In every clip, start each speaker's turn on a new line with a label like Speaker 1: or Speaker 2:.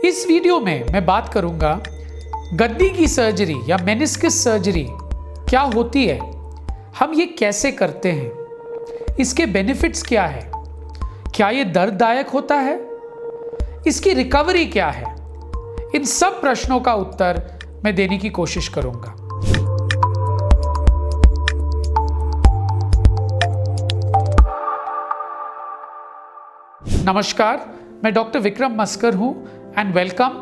Speaker 1: इस वीडियो में मैं बात करूंगा गद्दी की सर्जरी या मेनिस्कस सर्जरी क्या होती है, हम ये कैसे करते हैं, इसके बेनिफिट्स क्या है, क्या ये दर्ददायक होता है, इसकी रिकवरी क्या है। इन सब प्रश्नों का उत्तर मैं देने की कोशिश करूंगा। नमस्कार, मैं डॉक्टर विक्रम मस्कर हूं and welcome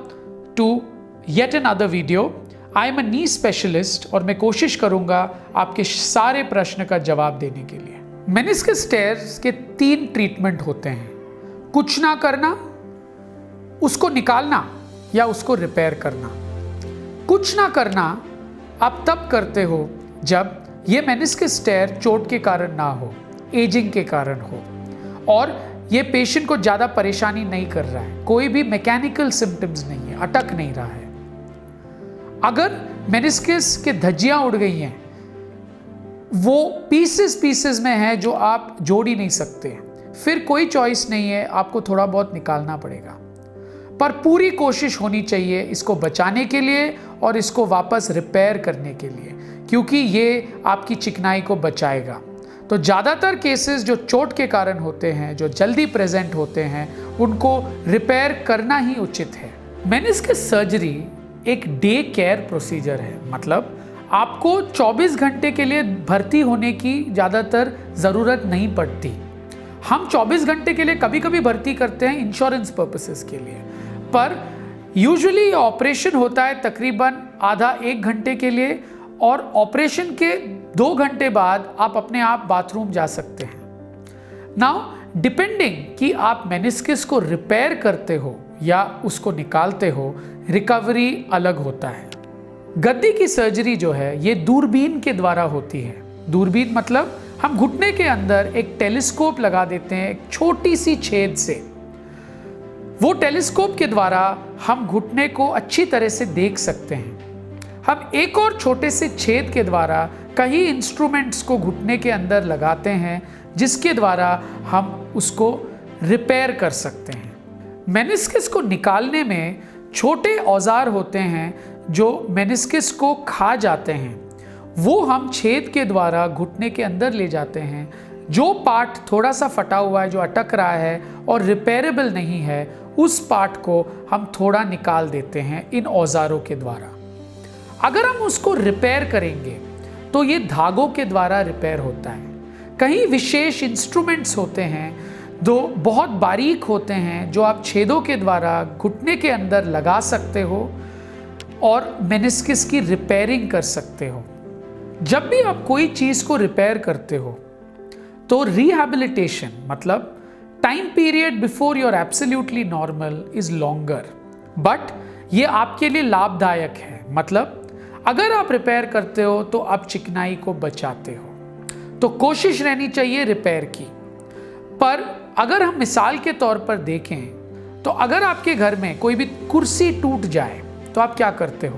Speaker 1: to yet another video. I am a knee specialist और मैं कोशिश करूंगा आपके सारे प्रश्न का जवाब देने के लिए। मेनिस्कस टेयर्स के 3 ट्रीटमेंट होते हैं, कुछ ना करना, उसको निकालना या उसको रिपेयर करना। कुछ ना करना आप तब करते हो जब ये मेनिस्कस टेयर चोट के कारण ना हो, एजिंग के कारण हो और ये पेशेंट को ज़्यादा परेशानी नहीं कर रहा है, कोई भी मैकेनिकल सिम्टम्स नहीं है, अटक नहीं रहा है। अगर मेनिस्कस के धज्जियां उड़ गई हैं, वो पीसेस में है जो आप जोड़ ही नहीं सकते, फिर कोई चॉइस नहीं है, आपको थोड़ा बहुत निकालना पड़ेगा। पर पूरी कोशिश होनी चाहिए इसको बचाने के लिए और इसको वापस रिपेयर करने के लिए, क्योंकि ये आपकी चिकनाई को बचाएगा। तो ज़्यादातर केसेस जो चोट के कारण होते हैं, जो जल्दी प्रेजेंट होते हैं, उनको रिपेयर करना ही उचित है। मेनिस्कस सर्जरी एक डे केयर प्रोसीजर है, मतलब आपको 24 घंटे के लिए भर्ती होने की ज़्यादातर ज़रूरत नहीं पड़ती। हम 24 घंटे के लिए कभी कभी भर्ती करते हैं इंश्योरेंस पर्पसेस के लिए, पर यूजुअली ऑपरेशन होता है तकरीबन आधा 1 घंटे के लिए और ऑपरेशन के 2 घंटे बाद आप अपने आप बाथरूम जा सकते हैं। नाउ डिपेंडिंग कि आप मेनिस्कस को रिपेयर करते हो या उसको निकालते हो, रिकवरी अलग होता है। गद्दी की सर्जरी जो है ये दूरबीन के द्वारा होती है। दूरबीन मतलब हम घुटने के अंदर एक टेलीस्कोप लगा देते हैं, एक छोटी सी छेद से। वो टेलीस्कोप के द्वारा हम घुटने को अच्छी तरह से देख सकते हैं। हम एक और छोटे से छेद के द्वारा कई इंस्ट्रूमेंट्स को घुटने के अंदर लगाते हैं, जिसके द्वारा हम उसको रिपेयर कर सकते हैं। मेनिस्कस को निकालने में छोटे औजार होते हैं जो मेनिस्कस को खा जाते हैं, वो हम छेद के द्वारा घुटने के अंदर ले जाते हैं। जो पार्ट थोड़ा सा फटा हुआ है, जो अटक रहा है और रिपेयरेबल नहीं है, उस पार्ट को हम थोड़ा निकाल देते हैं इन औजारों के द्वारा। अगर हम उसको रिपेयर करेंगे तो ये धागों के द्वारा रिपेयर होता है। कई विशेष इंस्ट्रूमेंट्स होते हैं जो बहुत बारीक होते हैं, जो आप छेदों के द्वारा घुटने के अंदर लगा सकते हो और मेनिस्कस की रिपेयरिंग कर सकते हो। जब भी आप कोई चीज़ को रिपेयर करते हो तो रिहैबिलिटेशन मतलब time period before you are absolutely normal is longer, but ये आपके लिए लाभदायक है। मतलब अगर आप रिपेयर करते हो तो आप चिकनाई को बचाते हो, तो कोशिश रहनी चाहिए रिपेयर की। पर अगर हम मिसाल के तौर पर देखें तो अगर आपके घर में कोई भी कुर्सी टूट जाए तो आप क्या करते हो?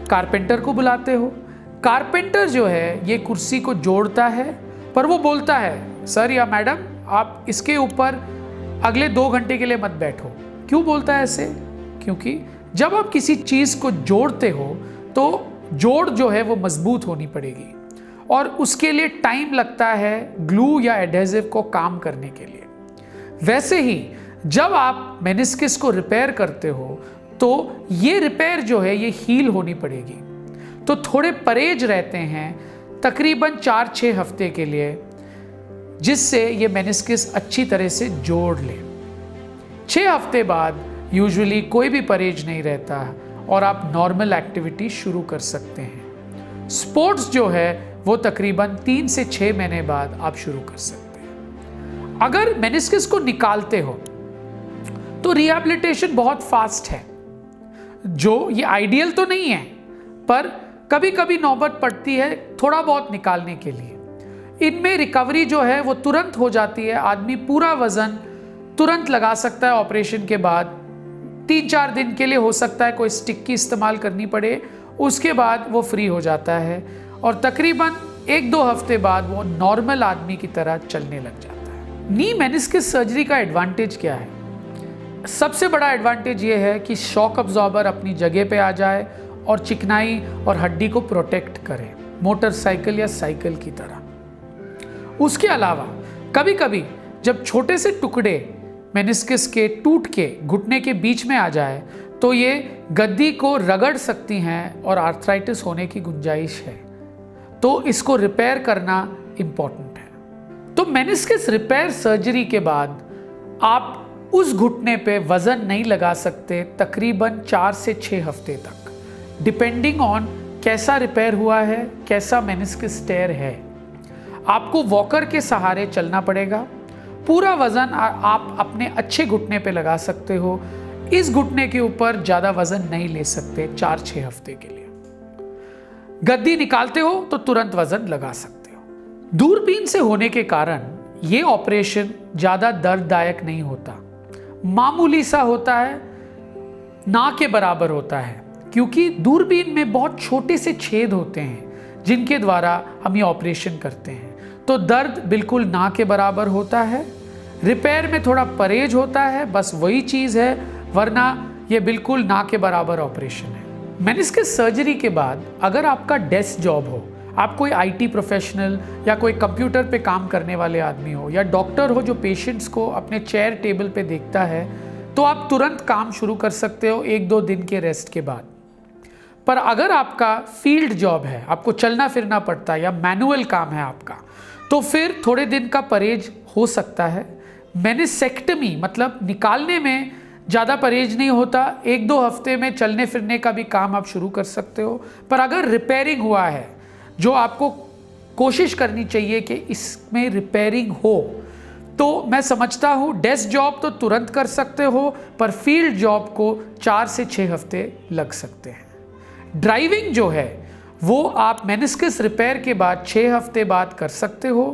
Speaker 1: कारपेंटर को बुलाते हो। कारपेंटर जो है ये कुर्सी को जोड़ता है, पर वो बोलता है सर या मैडम आप इसके ऊपर अगले 2 घंटे के लिए मत बैठो। क्यों बोलता है ऐसे? क्योंकि जब आप किसी चीज़ को जोड़ते हो तो जोड़ जो है वो मजबूत होनी पड़ेगी और उसके लिए टाइम लगता है ग्लू या एडहेसिव को काम करने के लिए। वैसे ही जब आप मेनिस्कस को रिपेयर करते हो तो ये रिपेयर जो है ये हील होनी पड़ेगी। तो थोड़े परहेज रहते हैं तकरीबन 4-6 हफ्ते के लिए, जिससे ये मेनिस्कस अच्छी तरह से जोड़ ले। 6 हफ्ते बाद यूजुअली कोई भी परहेज नहीं रहता और आप नॉर्मल एक्टिविटी शुरू कर सकते हैं। स्पोर्ट्स जो है वो तकरीबन 3 से 6 महीने बाद आप शुरू कर सकते हैं। अगर मेनिस्कस को निकालते हो तो रिहैबिलिटेशन बहुत फास्ट है, जो ये आइडियल तो नहीं है, पर कभी कभी नौबत पड़ती है थोड़ा बहुत निकालने के लिए। इनमें रिकवरी जो है वो तुरंत हो जाती है। आदमी पूरा वजन तुरंत लगा सकता है ऑपरेशन के बाद। 3-4 दिन के लिए हो सकता है कोई स्टिक की इस्तेमाल करनी पड़े, उसके बाद वो फ्री हो जाता है और तकरीबन 1-2 हफ्ते बाद वो नॉर्मल आदमी की तरह चलने लग जाता है। नी मेनिस्कस सर्जरी का एडवांटेज क्या है? सबसे बड़ा एडवांटेज ये है कि शॉक अब्जॉर्बर अपनी जगह पे आ जाए और चिकनाई और हड्डी को प्रोटेक्ट करे, मोटरसाइकिल या साइकिल की तरह। उसके अलावा कभी कभी जब छोटे से टुकड़े मेनिस्कस के टूट के घुटने के बीच में आ जाए तो ये गद्दी को रगड़ सकती हैं और आर्थराइटिस होने की गुंजाइश है, तो इसको रिपेयर करना इम्पॉर्टेंट है। तो मेनिस्कस रिपेयर सर्जरी के बाद आप उस घुटने पे वजन नहीं लगा सकते तकरीबन 4 से 6 हफ्ते तक, डिपेंडिंग ऑन कैसा रिपेयर हुआ है, कैसा मेनिस्कस टेयर है। आपको वॉकर के सहारे चलना पड़ेगा। पूरा वजन आप अपने अच्छे घुटने पे लगा सकते हो, इस घुटने के ऊपर ज़्यादा वजन नहीं ले सकते 4-6 हफ्ते के लिए। गद्दी निकालते हो तो तुरंत वजन लगा सकते हो। दूरबीन से होने के कारण ये ऑपरेशन ज़्यादा दर्ददायक नहीं होता, मामूली सा होता है, ना के बराबर होता है, क्योंकि दूरबीन में बहुत छोटे से छेद होते हैं जिनके द्वारा हम ये ऑपरेशन करते हैं। तो दर्द बिल्कुल ना के बराबर होता है। रिपेयर में थोड़ा परहेज होता है, बस वही चीज़ है, वरना ये बिल्कुल ना के बराबर ऑपरेशन है। मेनिस्कस सर्जरी के बाद अगर आपका डेस्क जॉब हो, आप कोई आईटी प्रोफेशनल या कोई कंप्यूटर पे काम करने वाले आदमी हो या डॉक्टर हो जो पेशेंट्स को अपने चेयर टेबल पे देखता है, तो आप तुरंत काम शुरू कर सकते हो 1-2 दिन के रेस्ट के बाद। पर अगर आपका फील्ड जॉब है, आपको चलना फिरना पड़ता है या मैनुअल काम है आपका, तो फिर थोड़े दिन का परहेज हो सकता है। मेनिसेक्टमी मतलब निकालने में ज़्यादा परहेज नहीं होता, 1-2 हफ्ते में चलने फिरने का भी काम आप शुरू कर सकते हो। पर अगर रिपेयरिंग हुआ है, जो आपको कोशिश करनी चाहिए कि इसमें रिपेयरिंग हो, तो मैं समझता हूँ डेस्क जॉब तो तुरंत कर सकते हो, पर फील्ड जॉब को 4 से 6 हफ्ते लग सकते हैं। ड्राइविंग जो है वो आप मेनिस्कस रिपेयर के बाद 6 हफ्ते बाद कर सकते हो।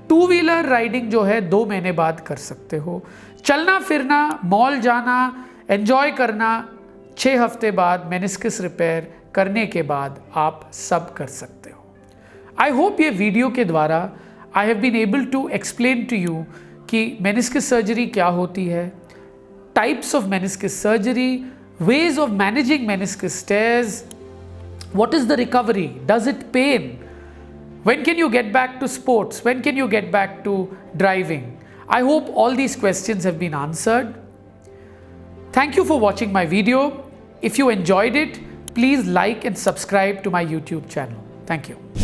Speaker 1: 2 व्हीलर राइडिंग जो है 2 महीने बाद कर सकते हो। चलना फिरना, मॉल जाना, एंजॉय करना 6 हफ्ते बाद मेनिस्कस रिपेयर करने के बाद आप सब कर सकते हो। आई होप ये वीडियो के द्वारा I have been able to explain to you कि मेनिस्कस सर्जरी क्या होती है, types of meniscus surgery, ways of managing meniscus tears, what is the recovery, does it pain, when can you get back to sports, when can you get back to driving. I hope all these questions have been answered. Thank you for watching my video. If you enjoyed it, please like and subscribe to my YouTube channel. Thank you.